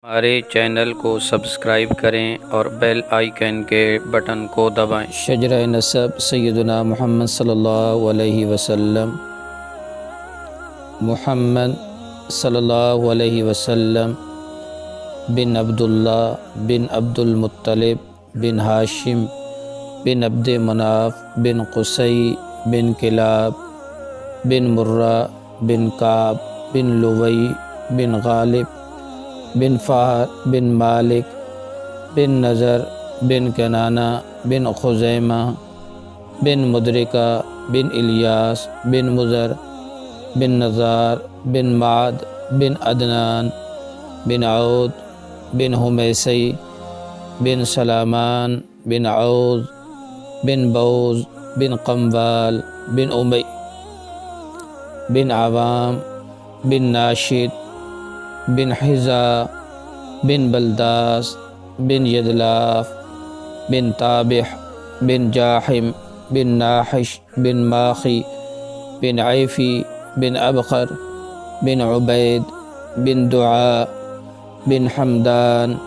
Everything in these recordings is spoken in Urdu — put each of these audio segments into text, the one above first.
ہمارے چینل کو سبسکرائب کریں اور بیل آئیکن کے بٹن کو دبائیں۔ شجرہ نسب سیدنا محمد صلی اللہ علیہ وسلم۔ محمد صلی اللہ علیہ وسلم بن عبداللہ بن عبد المطلب بن ہاشم بن عبد مناف بن قصی بن کلاب بن مرہ بن کعب بن لوی بن غالب بن فہر بن مالک بن نضر بن کنانہ بن خزیمہ بن مدرکہ بن الیاس بن مضر بن نزار بن معد بن عدنان بن عود بن حمیسی بن سلامان بن عوض بن بوز بن قنبال بن امی بن عوام بن ناشد بن حذا بن بلداس بن یدلاف بن تابح بن جاحم بن ناحش بن ماخی بن عیفی بن ابخر بن عبید بن دعاء بن حمدان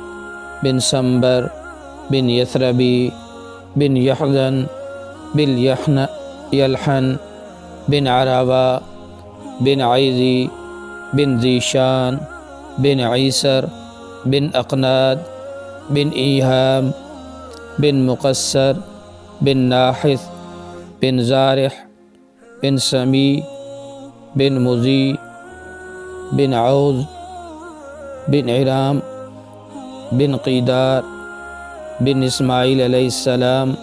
بن سنبر بن یثربی بن یحزن بن یلحن بن عربہ بن عیزی بن ذیشان بن عیسر بن اقناد بن ایہام بن مقصر بن ناحث بن زارح بن سمی بن مزی بن عوض بن عرام بن قیدار بن اسماعیل علیہ السلام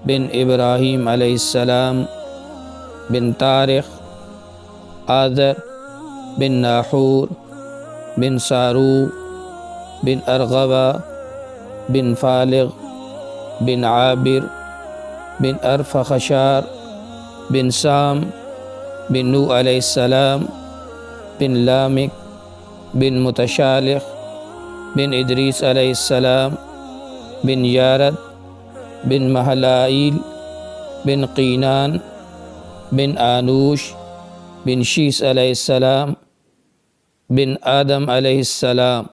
بن ابراہیم علیہ السلام بن طارق آذر بن ناحور بن سارو بن ارغبہ بن فالغ بن عابر بن ارفخشار بن سام بن نوح علیہ السلام بن لامک بن متشالخ بن ادریس علیہ السلام بن یارد بن مہلائیل بن قینان بن آنوش بن شیس علیہ السلام بن آدم علیہ السلام۔